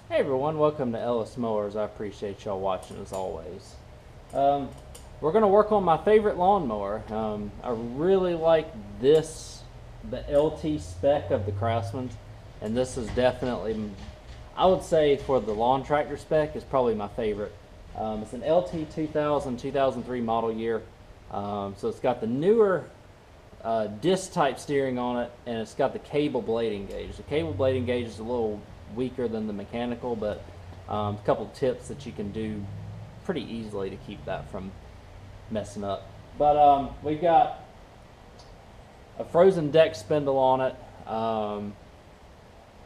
Hey everyone, welcome to Ellis Mowers. I appreciate y'all watching as always. We're going to work on my favorite lawnmower. I really like this, the LT spec of the Craftsman, and this is definitely, I would say for the lawn tractor spec, is probably my favorite. It's an LT2000, 2003 model year, so it's got the newer disc type steering on it, and it's got the cable blade engage. The cable blade engage is a little weaker than the mechanical, but a couple tips that you can do pretty easily to keep that from messing up. But we've got a frozen deck spindle on it,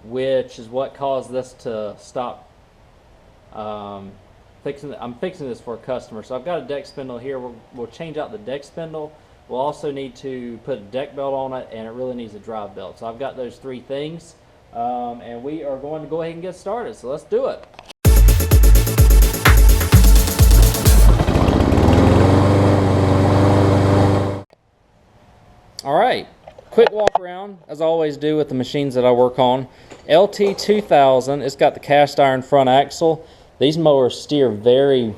which is what caused this to stop. I'm fixing this for a customer, so I've got a deck spindle here. We'll change out the deck spindle. We'll also need to put a deck belt on it, and it really needs a drive belt. So I've got those three things. And we are going to go ahead and get started, so let's do it. Alright, quick walk around, as I always do with the machines that I work on. LT2000, it's got the cast iron front axle. These mowers steer very,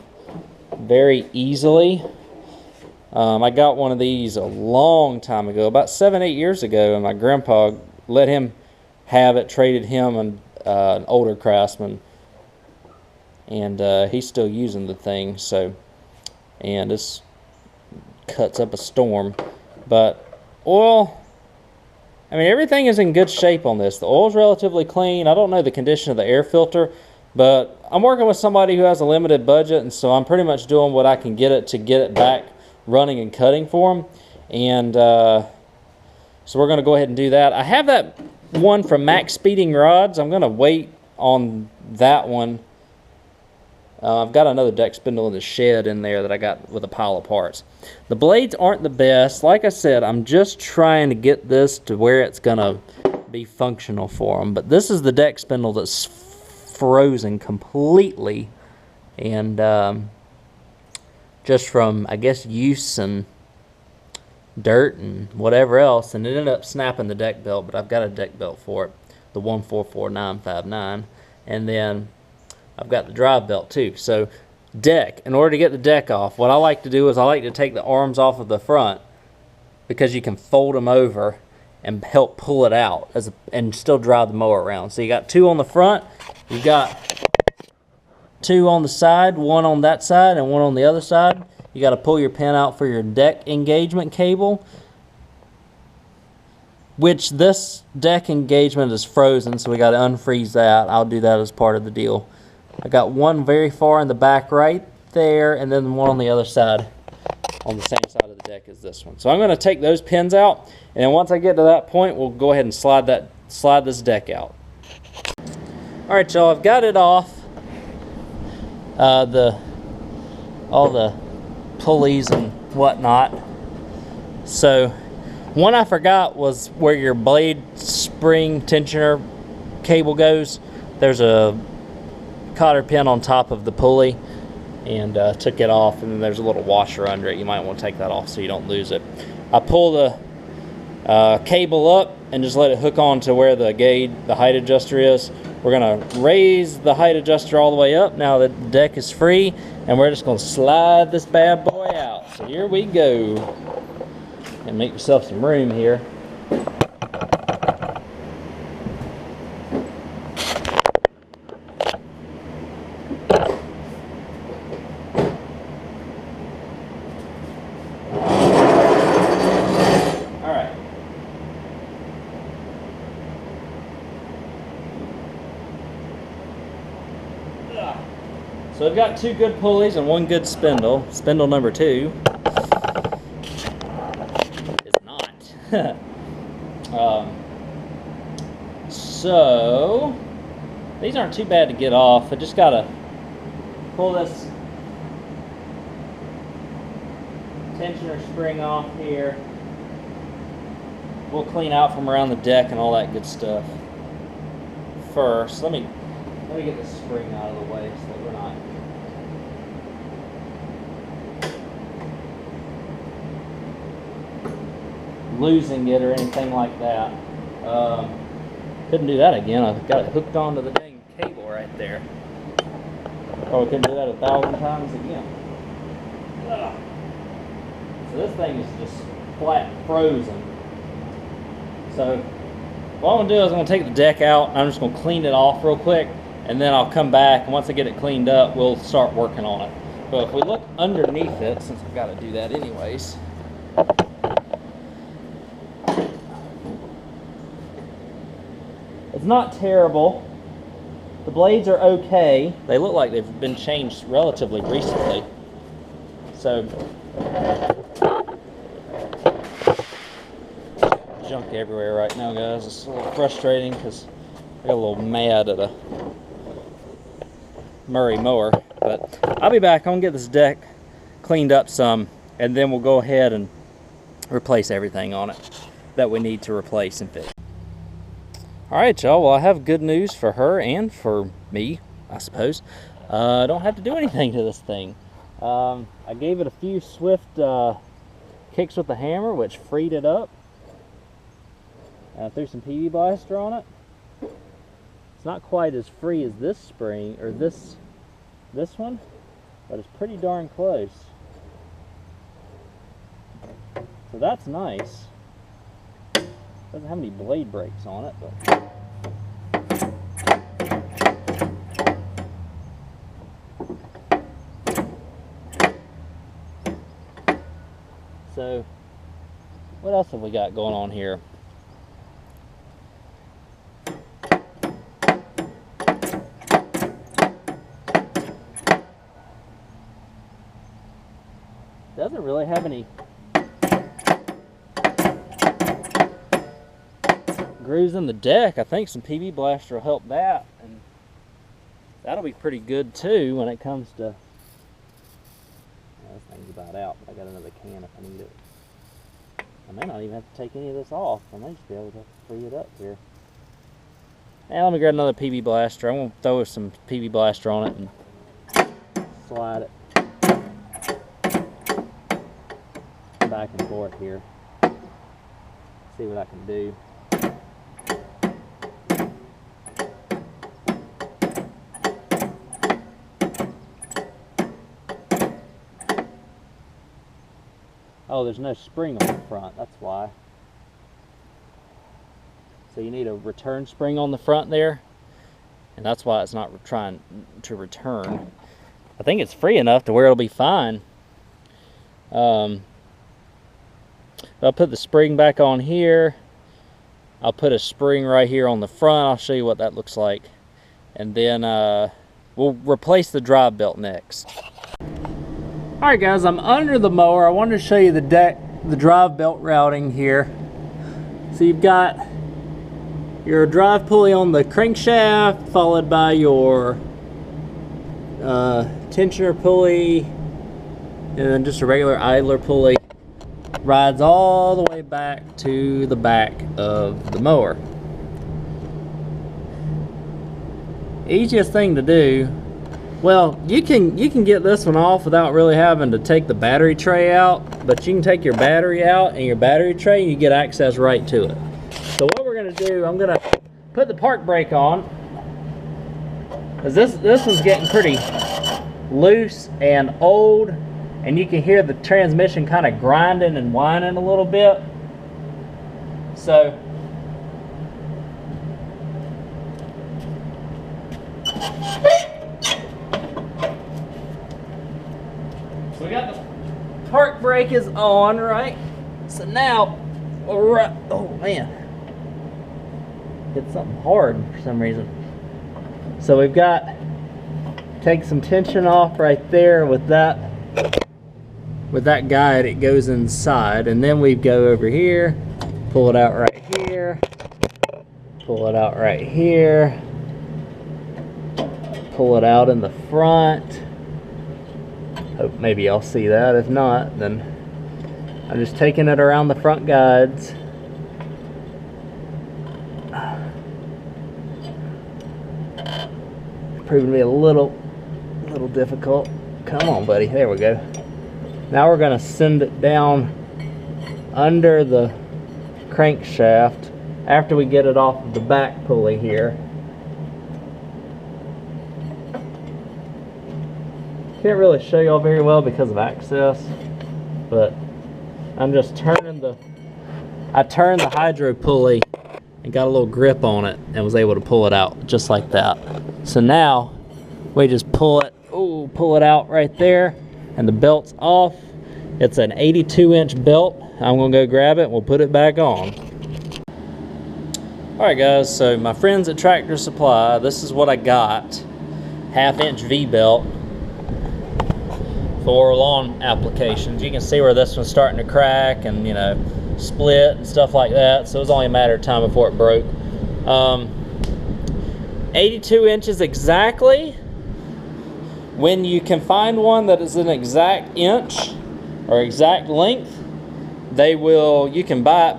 very easily. I got one of these a long time ago, about 7-8 years ago, and my grandpa let him have it, traded him an older Craftsman, and he's still using the thing. So, and this cuts up a storm. But oil, I mean, everything is in good shape on this. The oil's relatively clean. I don't know the condition of the air filter, but I'm working with somebody who has a limited budget, and so I'm pretty much doing what I can get it to get it back running and cutting for him. And so we're going to go ahead and do that. I have that one from Max Speeding Rods. I'm going to wait on that one. I've got another deck spindle in the shed in there that I got with a pile of parts. The blades aren't the best. Like I said, I'm just trying to get this to where it's going to be functional for them. But this is the deck spindle that's frozen completely. And just from, I guess, use and dirt and whatever else, and it ended up snapping the deck belt, but I've got a deck belt for it, the 144959, and then I've got the drive belt too. So deck, in order to get the deck off, what I like to do is I like to take the arms off of the front, because you can fold them over and help pull it out and still drive the mower around. So you got two on the front, you've got two on the side, one on that side and one on the other side. You got to pull your pin out for your deck engagement cable, which this deck engagement is frozen, so we got to unfreeze that. I'll do that as part of the deal. I got one very far in the back right there, and then one on the other side on the same side of the deck as this one. So I'm going to take those pins out, and then once I get to that point, we'll go ahead and slide this deck out. All right, y'all, I've got it off. All the pulleys and whatnot. So one I forgot was where your blade spring tensioner cable goes. There's a cotter pin on top of the pulley, and took it off, and then there's a little washer under it. You might want to take that off so you don't lose it. I pull the cable up and just let it hook on to where the height adjuster is. We're going to raise the height adjuster all the way up now that the deck is free, and we're just going to slide this bad boy out. So here we go. And make yourself some room here. So I've got two good pulleys and one good spindle. Spindle number 2 is not. So these aren't too bad to get off. I just gotta pull this tensioner spring off here. We'll clean out from around the deck and all that good stuff. First, let me get the spring out of the way so that we're not losing it or anything like that. Couldn't do that again. I got it hooked onto the dang cable right there. Or we can do that 1,000 times again. Ugh. So this thing is just flat frozen. So what I'm going to do is I'm going to take the deck out. I'm just going to clean it off real quick, and then I'll come back, and once I get it cleaned up, we'll start working on it. But if we look underneath it, since I've got to do that anyways, it's not terrible. The blades are okay. They look like they've been changed relatively recently. So, junk everywhere right now, guys. It's a little frustrating because I got a little mad at a Murray mower. But I'll be back. I'm gonna get this deck cleaned up some, and then we'll go ahead and replace everything on it that we need to replace and fix. Alright, y'all, well, I have good news for her and for me, I suppose. I don't have to do anything to this thing. I gave it a few swift kicks with the hammer, which freed it up. I threw some PV Blaster on it. It's not quite as free as this spring, or this one, but it's pretty darn close. So that's nice. Doesn't have any blade breaks on it, but so what else have we got going on here? Doesn't really have any grooves in the deck. I think some PV Blaster will help that, and that'll be pretty good too when it comes to, this thing's about out, but I got another can if I need it. I may not even have to take any of this off. I may just be able to free it up here. And let me grab another PV Blaster. I'm going to throw some PV Blaster on it and slide it back and forth here. See what I can do. Oh, there's no spring on the front, that's why. So you need a return spring on the front there, and that's why it's not trying to return. I think it's free enough to where it'll be fine. I'll put the spring back on here. I'll put a spring right here on the front. I'll show you what that looks like. And then we'll replace the drive belt next. Alright guys, I'm under the mower. I wanted to show you the drive belt routing here. So you've got your drive pulley on the crankshaft, followed by your tensioner pulley, and then just a regular idler pulley. Rides all the way back to the back of the mower. Easiest thing to do, well, you can get this one off without really having to take the battery tray out, but you can take your battery out and your battery tray and you get access right to it. So what we're going to do, I'm going to put the park brake on, because this one's getting pretty loose and old, and you can hear the transmission kind of grinding and whining a little bit. So we got the park brake is on, right? So now, oh man, hit something hard for some reason. So we've got, take some tension off right there with that guide. It goes inside, and then we go over here, pull it out right here, pull it out right here, pull it out in the front. Hope maybe y'all see that. If not, then I'm just taking it around the front guides. Proving to be a little difficult. Come on, buddy. There we go. Now we're going to send it down under the crankshaft after we get it off of the back pulley here. Can't really show y'all very well because of access, but I'm just turning I turned the hydro pulley and got a little grip on it and was able to pull it out just like that. So now we just pull it out right there, and the belt's off. It's an 82-inch belt. I'm gonna go grab it and we'll put it back on. Alright guys, so my friends at Tractor Supply, this is what I got. 1/2-inch V-belt for lawn applications. You can see where this one's starting to crack and, you know, split and stuff like that, so it was only a matter of time before it broke. 82 inches exactly. When you can find one that is an exact inch or exact length, you can buy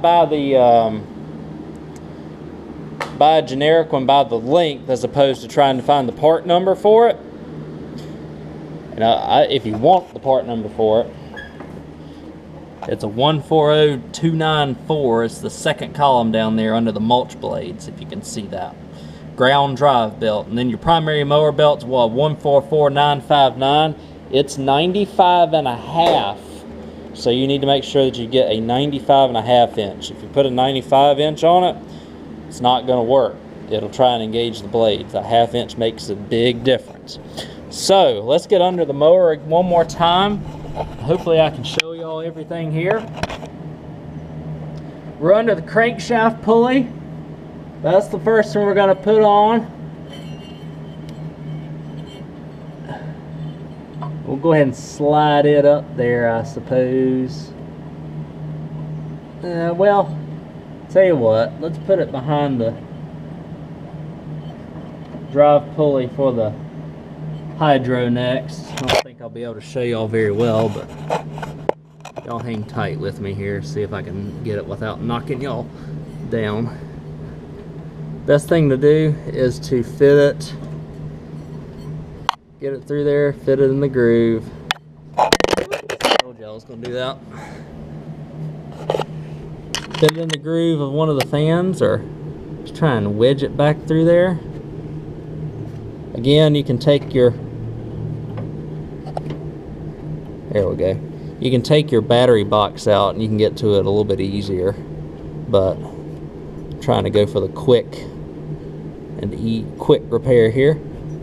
a generic one by the length as opposed to trying to find the part number for it. And if you want the part number for it, it's a 140294. It's the second column down there under the mulch blades, if you can see that. Ground drive belt. And then your primary mower belt's 144959. It's 95.5. So you need to make sure that you get a 95.5 inch. If you put a 95 inch on it, it's not going to work. It'll try and engage the blades. A 1/2 inch makes a big difference. So let's get under the mower one more time. Hopefully I can show y'all everything here. We're under the crankshaft pulley. That's the first one we're going to put on. We'll go ahead and slide it up there, I suppose. Well, tell you what, let's put it behind the drive pulley for the hydro next. I don't think I'll be able to show y'all very well, but y'all hang tight with me here, see if I can get it without knocking y'all down. Best thing to do is to fit it, get it through there, fit it in the groove. I told y'all I was going to do that. Fit it in the groove of one of the fans, or just try and wedge it back through there. Again, you can take your, there we go. You can take your battery box out and you can get to it a little bit easier, but I'm trying to go for the quick repair here.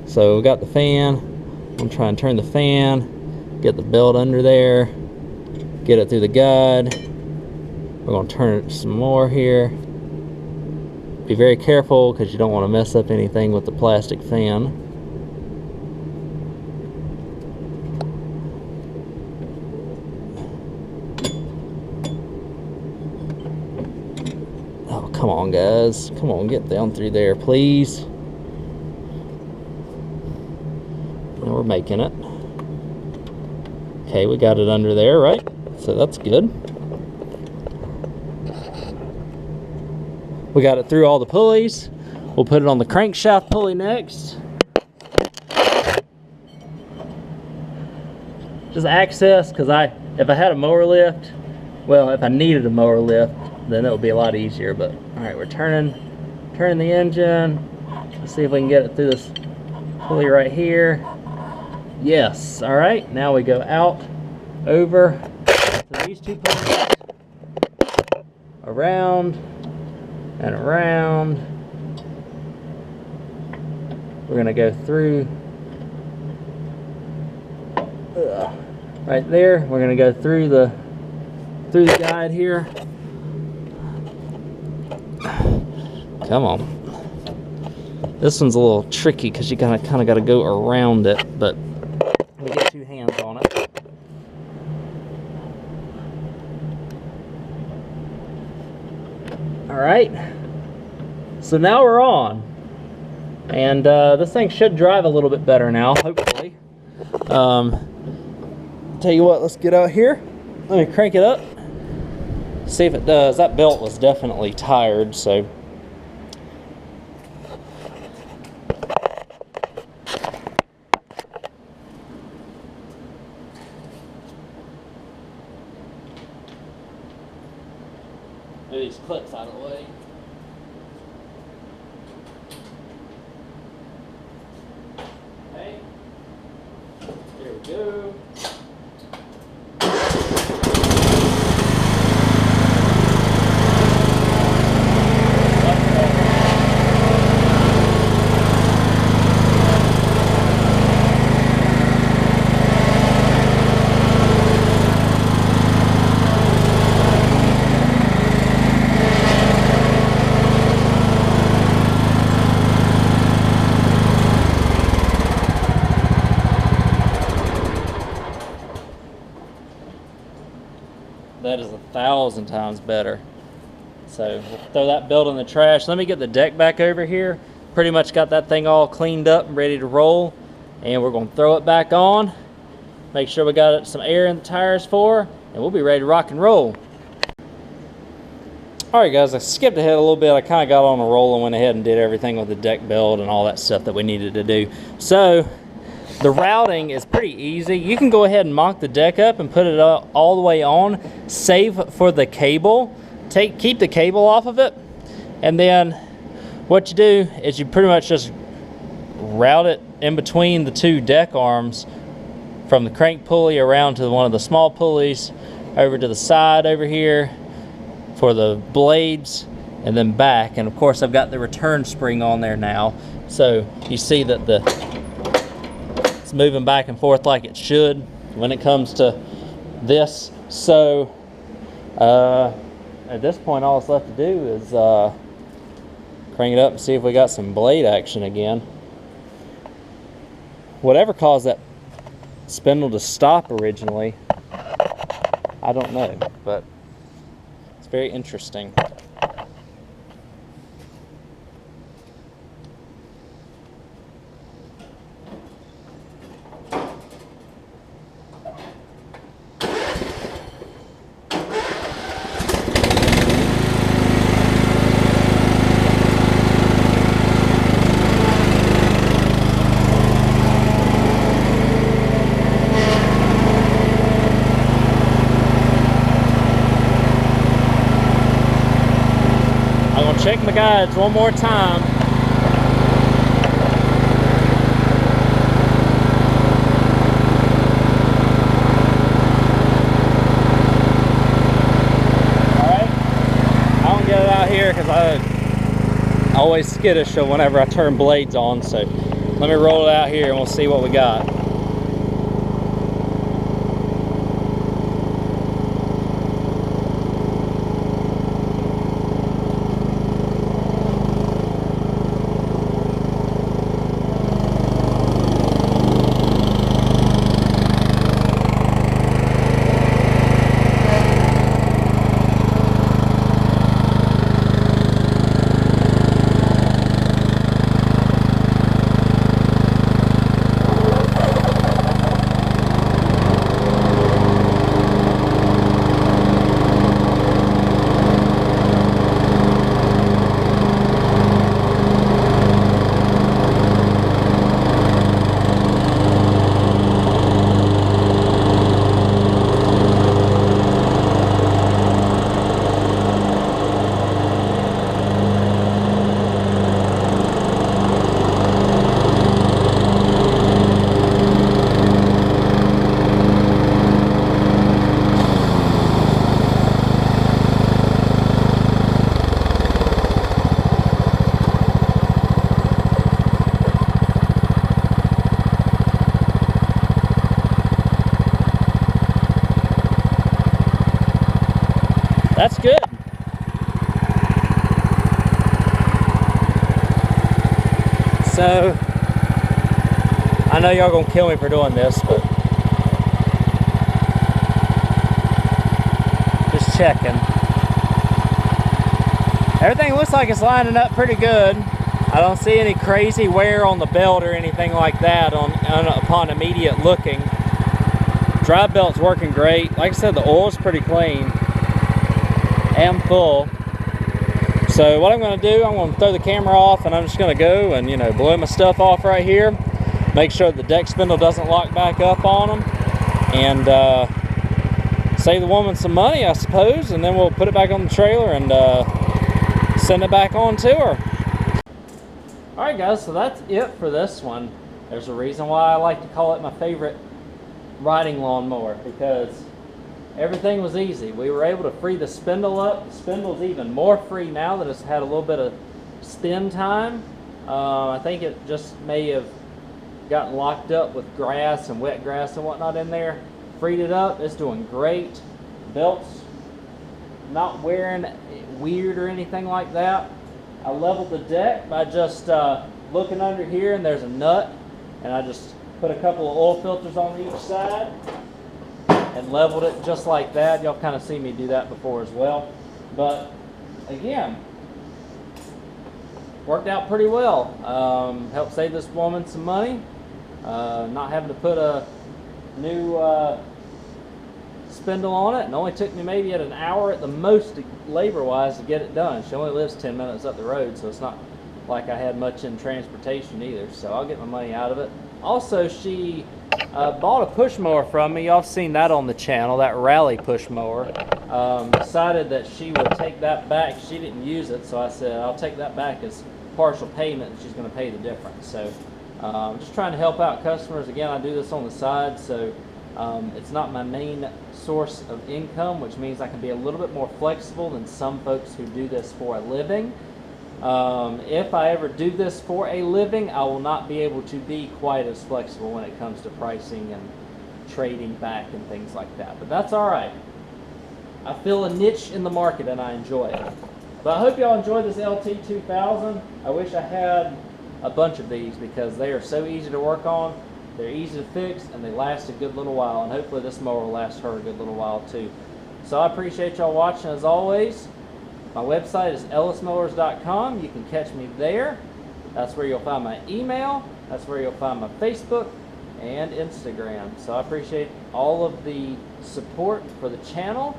So we got the fan. I'm trying to turn the fan, get the belt under there, get it through the guide. We're going to turn it some more here. Be very careful because you don't want to mess up anything with the plastic fan. Oh, come on guys, come on, get down through there please. And we're making it. Okay, we got it under there, right? So that's good. We got it through all the pulleys. We'll put it on the crankshaft pulley next. Just access, because if I had a mower lift, well, if I needed a mower lift, then it would be a lot easier. But all right, we're turning the engine. Let's see if we can get it through this pulley right here. Yes. All right, now we go out over to these two pulleys, around and around. We're gonna go through right there. We're gonna go through the guide here. Come on. This one's a little tricky because you kind of got to go around it, but we get two hands on it. All right. So now we're on, and this thing should drive a little bit better now, hopefully. Tell you what, let's get out here. Let me crank it up. See if it does. That belt was definitely tired, so. Move these clips out of the way. Okay. There we we go. That is 1,000 times better. So we'll throw that build in the trash. Let me get the deck back over here. Pretty much got that thing all cleaned up and ready to roll. And we're going to throw it back on. Make sure we got some air in the tires for her, and we'll be ready to rock and roll. Alright guys, I skipped ahead a little bit. I kind of got on a roll and went ahead and did everything with the deck build and all that stuff that we needed to do. So the routing is pretty easy. You can go ahead and mock the deck up and put it all the way on. Save for the cable. Keep the cable off of it. And then what you do is you pretty much just route it in between the two deck arms from the crank pulley around to one of the small pulleys over to the side over here for the blades and then back. And of course I've got the return spring on there now. So you see that it's moving back and forth like it should when it comes to this. So at this point all that's left to do is crank it up and see if we got some blade action again. Whatever caused that spindle to stop originally, I don't know, but it's very interesting. Check my guides one more time. Alright, I don't get it out here because I always skittish whenever I turn blades on, so let me roll it out here and we'll see what we got. That's good. So, I know y'all gonna kill me for doing this, but just checking. Everything looks like it's lining up pretty good. I don't see any crazy wear on the belt or anything like that upon immediate looking. Drive belt's working great. Like I said, the oil's pretty clean and full. So what I'm going to do, I'm going to throw the camera off and I'm just going to go and, blow my stuff off right here. Make sure the deck spindle doesn't lock back up on them. And save the woman some money, I suppose. And then we'll put it back on the trailer and send it back on to her. Alright guys, so that's it for this one. There's a reason why I like to call it my favorite riding lawnmower because everything was easy. We were able to free the spindle up. The spindle's even more free now that it's had a little bit of spin time. I think it just may have gotten locked up with grass and wet grass and whatnot in there. Freed it up. It's doing great. Belt's not wearing weird or anything like that. I leveled the deck by just looking under here, and there's a nut, and I just put a couple of oil filters on each side and leveled it just like that. Y'all kind of seen me do that before as well. But again, worked out pretty well. Helped save this woman some money. Not having to put a new spindle on it, and only took me maybe at an hour at the most labor-wise to get it done. She only lives 10 minutes up the road, so it's not like I had much in transportation either, so I'll get my money out of it. Also, she bought a push mower from me. Y'all seen that on the channel, that Rally push mower. Decided that she would take that back. She didn't use it, so I said I'll take that back as partial payment, and she's going to pay the difference. So I'm just trying to help out customers. Again, I do this on the side, so it's not my main source of income, which means I can be a little bit more flexible than some folks who do this for a living. If I ever do this for a living, I will not be able to be quite as flexible when it comes to pricing and trading back and things like that. But that's all right. I feel a niche in the market and I enjoy it. But I hope y'all enjoyed this LT2000. I wish I had a bunch of these because they are so easy to work on. They're easy to fix, and they last a good little while, and hopefully this mower will last her a good little while too. So I appreciate y'all watching as always. My website is ellismowers.com. You can catch me there. That's where you'll find my email. That's where you'll find my Facebook and Instagram. So I appreciate all of the support for the channel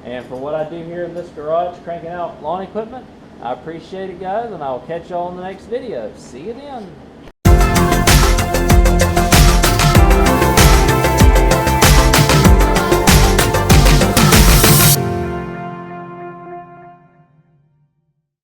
and for what I do here in this garage cranking out lawn equipment. I appreciate it, guys, and I will catch y'all in the next video. See you then.